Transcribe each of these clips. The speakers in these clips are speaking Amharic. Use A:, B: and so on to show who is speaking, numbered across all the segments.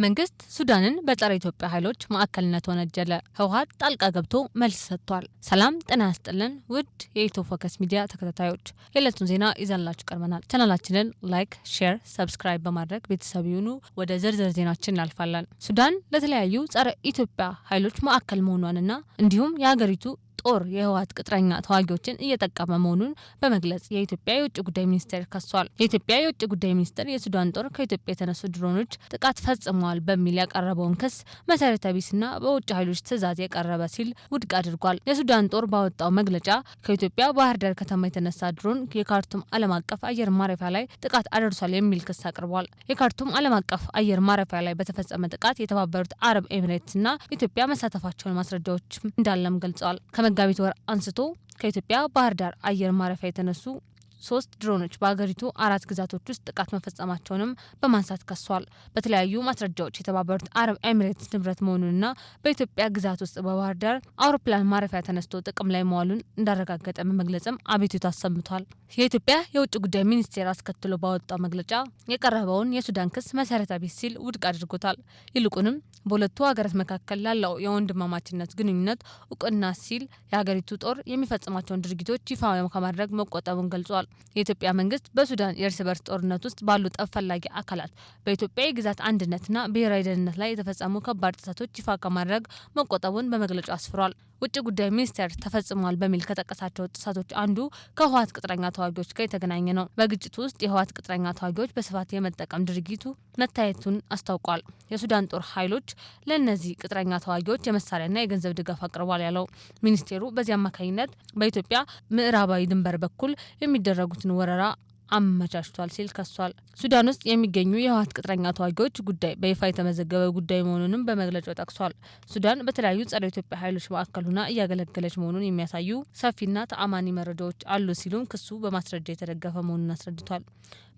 A: መንግስት ሱዳንን በጸረ ኢትዮጵያ ኃይሎች ማዕከልነት ወነጀለ። ህወሓት ጣልቃ ገብቶ መልስ ሰጥቷል። ሰላም ጤና ያስጥልን ውድ የኢትዮ ፎከስ ሚዲያ ተከታታዮች፣ የዕለቱን ዜና ይዘንላችሁ ቀርበናል። ቻናላችንን ላይክ፣ ሼር፣ ሰብስክራይብ በማድረግ ቤተሰብ ይሁኑ። ወደ ዝርዝር ዜናችን እናልፋለን። ሱዳን ለተለያዩ ጸረ ኢትዮጵያ ኃይሎች ማዕከል መሆኗንና እንዲሁም የሀገሪቱ ጦር የህወሓት ቅጥረኛ ተዋጊዎችን እየጠቀመ መሆኑን በመግለጽ የኢትዮጵያ የውጭ ጉዳይ ሚኒስቴር ከሷል። የኢትዮጵያ የውጭ ጉዳይ ሚኒስቴር የሱዳን ጦር ከኢትዮጵያ የተነሱ ድሮኖች ጥቃት ፈጽመዋል በሚል ያቀረበውን ክስ መሰረተ ቢስና በውጭ ኃይሎች ትዕዛዝ የቀረበ ሲል ውድቅ አድርጓል። የሱዳን ጦር ባወጣው መግለጫ ከኢትዮጵያ ባህር ዳር ከተማ የተነሳ ድሮን የካርቱም ዓለም አቀፍ አየር ማረፊያ ላይ ጥቃት አደርሷል የሚል ክስ አቅርቧል። የካርቱም ዓለም አቀፍ አየር ማረፊያ ላይ በተፈጸመ ጥቃት የተባበሩት አረብ ኤሚሬትስና ኢትዮጵያ መሳተፋቸውን ማስረጃዎች እንዳለም ገልጸዋል። መጋቢት ወር አንስቶ ከኢትዮጵያ ባህር ዳር አየር ማረፊያ የተነሱ 3 ድሮኖች በአገሪቱ 4 ግዛቶች ውስጥ ጥቃት መፈጸማቸውንም በማንሳት ከሷል። በተለያዩ ማስረጃዎች የተባበሩት አረብ ኤሚሬትስ ንብረት መሆኑንና በኢትዮጵያ ግዛት ውስጥ በባህር ዳር አውሮፕላን ማረፊያ ተነስቶ ጥቅም ላይ መዋሉን እንዳረጋገጠ በመግለጽም አቤቱታ አሰምቷል። የኢትዮጵያ የውጭ ጉዳይ ሚኒስቴር አስከትሎ ባወጣው መግለጫ የቀረበውን የሱዳን ክስ መሰረተ ቢስ ሲል ውድቅ አድርጎታል። ይልቁንም በሁለቱ ሀገራት መካከል ላለው የወንድማማችነት ግንኙነት እውቅና ሲል የሀገሪቱ ጦር የሚፈጽማቸውን ድርጊቶች ይፋ ከማድረግ መቆጠቡን ገልጿል። የኢትዮጵያ መንግስት በሱዳን የእርስ በርስ ጦርነት ውስጥ ባሉ ጠብ ፈላጊ አካላት በኢትዮጵያ የግዛት አንድነትና ብሔራዊ ደህንነት ላይ የተፈጸሙ ከባድ ጥሰቶች ይፋ ከማድረግ መቆጠቡን በመግለጫው አስፍሯል። ውጭ ጉዳይ ሚኒስቴር ተፈጽሟል በሚል ከጠቀሳቸው ጥሰቶች አንዱ ከህወሓት ቅጥረኛ ተዋጊዎች ጋር የተገናኘ ነው። በግጭቱ ውስጥ የህወሓት ቅጥረኛ ተዋጊዎች በስፋት የመጠቀም ድርጊቱ መታየቱን አስታውቋል። የሱዳን ጦር ኃይሎች ለእነዚህ ቅጥረኛ ተዋጊዎች የመሳሪያና የገንዘብ ድጋፍ አቅርቧል ያለው ሚኒስቴሩ በዚህ አማካኝነት በኢትዮጵያ ምዕራባዊ ድንበር በኩል የሚደረጉትን ወረራ አመቻችቷል ሲል ከሷል። ሱዳን ውስጥ የሚገኙ የህወሓት ቅጥረኛ ተዋጊዎች ጉዳይ በይፋ የተመዘገበ ጉዳይ መሆኑንም በመግለጫው ጠቅሷል። ሱዳን በተለያዩ ጸረ ኢትዮጵያ ኃይሎች ማዕከል ሆና እያገለገለች መሆኑን የሚያሳዩ ሰፊና ተአማኒ መረጃዎች አሉ ሲሉም ክሱ በማስረጃ የተደገፈ መሆኑን አስረድቷል።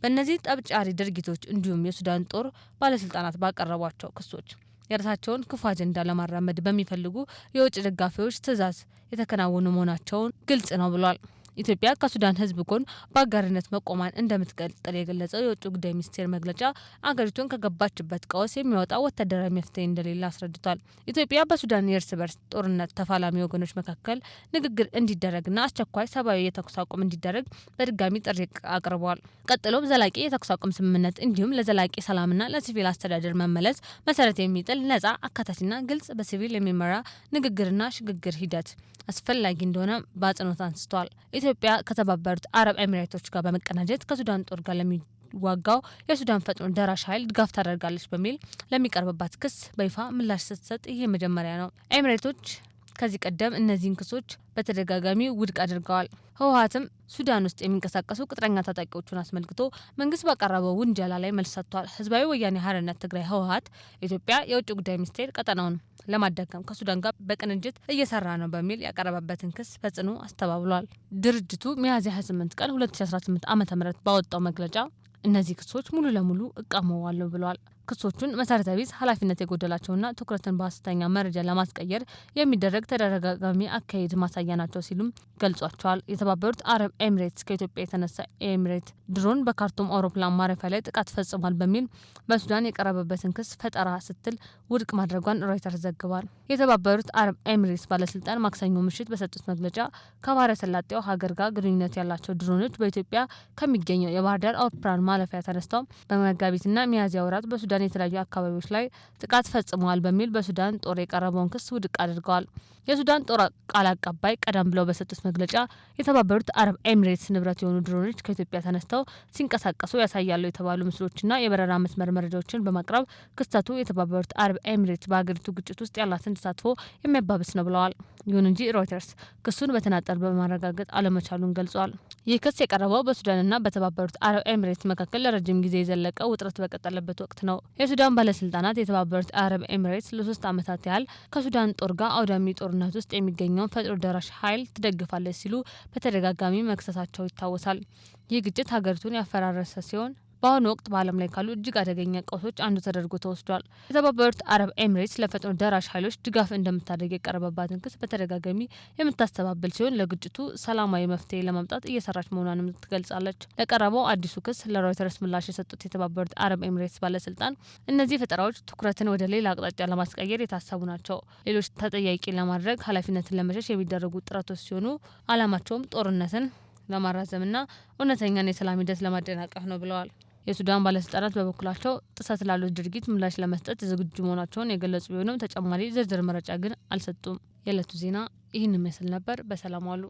A: በእነዚህ ጠብጫሪ ድርጊቶች እንዲሁም የሱዳን ጦር ባለስልጣናት ባቀረቧቸው ክሶች የራሳቸውን ክፉ አጀንዳ ለማራመድ በሚፈልጉ የውጭ ደጋፊዎች ትዕዛዝ የተከናወኑ መሆናቸውን ግልጽ ነው ብሏል። ኢትዮጵያ ከሱዳን ህዝብ ጎን በአጋርነት መቆሟን እንደምትቀጥል የገለጸው የውጭ ጉዳይ ሚኒስቴር መግለጫ አገሪቱን ከገባችበት ቀውስ የሚያወጣ ወታደራዊ መፍትሄ እንደሌለ አስረድቷል። ኢትዮጵያ በሱዳን የእርስ በርስ ጦርነት ተፋላሚ ወገኖች መካከል ንግግር እንዲደረግና አስቸኳይ ሰብአዊ የተኩስ አቁም እንዲደረግ በድጋሚ ጥሪ አቅርበዋል። ቀጥሎም ዘላቂ የተኩስ አቁም ስምምነት እንዲሁም ለዘላቂ ሰላምና ለሲቪል አስተዳደር መመለስ መሰረት የሚጥል ነጻ፣ አካታችና ግልጽ በሲቪል የሚመራ ንግግርና ሽግግር ሂደት አስፈላጊ እንደሆነ በአጽንኦት አንስቷል። ኢትዮጵያ ከተባበሩት አረብ ኤሚሬቶች ጋር በመቀናጀት ከሱዳን ጦር ጋር ለሚዋጋው የሱዳን ፈጥኖ ደራሽ ኃይል ድጋፍ ታደርጋለች በሚል ለሚቀርብባት ክስ በይፋ ምላሽ ስትሰጥ ይሄ መጀመሪያ ነው። ኤሚሬቶች ከዚህ ቀደም እነዚህን ክሶች በተደጋጋሚ ውድቅ አድርገዋል። ህወሓትም ሱዳን ውስጥ የሚንቀሳቀሱ ቅጥረኛ ታጣቂዎችን አስመልክቶ መንግስት ባቀረበው ውንጀላ ላይ መልስ ሰጥቷል። ህዝባዊ ወያኔ ሓርነት ትግራይ ህወሓት የኢትዮጵያ የውጭ ጉዳይ ሚኒስቴር ቀጠናውን ለማዳከም ከሱዳን ጋር በቅንጅት እየሰራ ነው በሚል ያቀረበበትን ክስ ፈጽኖ አስተባብሏል። ድርጅቱ ሚያዝያ 28 ቀን 2018 ዓ.ም ባወጣው መግለጫ እነዚህ ክሶች ሙሉ ለሙሉ እቃወማለሁ ብለዋል። ክሶቹን መሰረተ ቢስ፣ ኃላፊነት የጎደላቸውና ትኩረትን በሐሰተኛ መረጃ ለማስቀየር የሚደረግ ተደጋጋሚ አካሄድ ማሳያ ናቸው ሲሉም ገልጿቸዋል። የተባበሩት አረብ ኤሚሬትስ ከኢትዮጵያ የተነሳ ኤሚሬት ድሮን በካርቱም አውሮፕላን ማረፊያ ላይ ጥቃት ፈጽሟል በሚል በሱዳን የቀረበበትን ክስ ፈጠራ ስትል ውድቅ ማድረጓን ሮይተርስ ዘግቧል። የተባበሩት አረብ ኤሚሬትስ ባለስልጣን ማክሰኞ ምሽት በሰጡት መግለጫ ከባህረ ሰላጤው ሀገር ጋር ግንኙነት ያላቸው ድሮኖች በኢትዮጵያ ከሚገኘው የባህር ዳር አውሮፕላን ማረፊያ ተነስተው በመጋቢትና ሚያዝያ ወራት በሱዳን የተለያዩ አካባቢዎች ላይ ጥቃት ፈጽመዋል በሚል በሱዳን ጦር የቀረበውን ክስ ውድቅ አድርገዋል። የሱዳን ጦር ቃል አቀባይ ቀደም ብለው በሰጡት መግለጫ የተባበሩት አረብ ኤሚሬትስ ንብረት የሆኑ ድሮኖች ከኢትዮጵያ ተነስተው ሲንቀሳቀሱ ያሳያሉ የተባሉ ምስሎችና የበረራ መስመር መረጃዎችን በማቅረብ ክስተቱ የተባበሩት አረብ ኤሚሬትስ በሀገሪቱ ግጭት ውስጥ ያላትን ተሳትፎ የሚያባብስ ነው ብለዋል። ይሁን እንጂ ሮይተርስ ክሱን በተናጠል በማረጋገጥ አለመቻሉን ገልጿል። ይህ ክስ የቀረበው በሱዳንና በተባበሩት አረብ ኤሚሬትስ መካከል ለረጅም ጊዜ የዘለቀ ውጥረት በቀጠለበት ወቅት ነው። የሱዳን ባለስልጣናት የተባበሩት አረብ ኤሚሬትስ ለ3 ዓመታት ያህል ከሱዳን ጦር ጋር አውዳሚ ጦርነት ውስጥ የሚገኘውን ፈጥኖ ደራሽ ኃይል ትደግፋለች ሲሉ በተደጋጋሚ መክሰሳቸው ይታወሳል። ይህ ግጭት ሀገሪቱን ያፈራረሰ ሲሆን በአሁኑ ወቅት በዓለም ላይ ካሉ እጅግ አደገኛ ቀውሶች አንዱ ተደርጎ ተወስዷል። የተባበሩት አረብ ኤሚሬትስ ለፈጥኖ ደራሽ ኃይሎች ድጋፍ እንደምታደርግ የቀረበባትን ክስ በተደጋጋሚ የምታስተባብል ሲሆን ለግጭቱ ሰላማዊ መፍትሄ ለማምጣት እየሰራች መሆኗንም ትገልጻለች። ለቀረበው አዲሱ ክስ ለሮይተርስ ምላሽ የሰጡት የተባበሩት አረብ ኤሚሬትስ ባለስልጣን እነዚህ ፈጠራዎች ትኩረትን ወደ ሌላ አቅጣጫ ለማስቀየር የታሰቡ ናቸው፣ ሌሎች ተጠያቂ ለማድረግ ኃላፊነትን ለመሸሽ የሚደረጉ ጥረቶች ሲሆኑ ዓላማቸውም ጦርነትን ለማራዘምና እውነተኛን የሰላም ሂደት ለማደናቀፍ ነው ብለዋል። የሱዳን ባለስልጣናት በበኩላቸው ጥሰት ላሉት ድርጊት ምላሽ ለመስጠት ዝግጁ መሆናቸውን የገለጹ ቢሆንም ተጨማሪ ዝርዝር መረጃ ግን አልሰጡም። የዕለቱ ዜና ይህን ይመስል ነበር። በሰላም ዋሉ።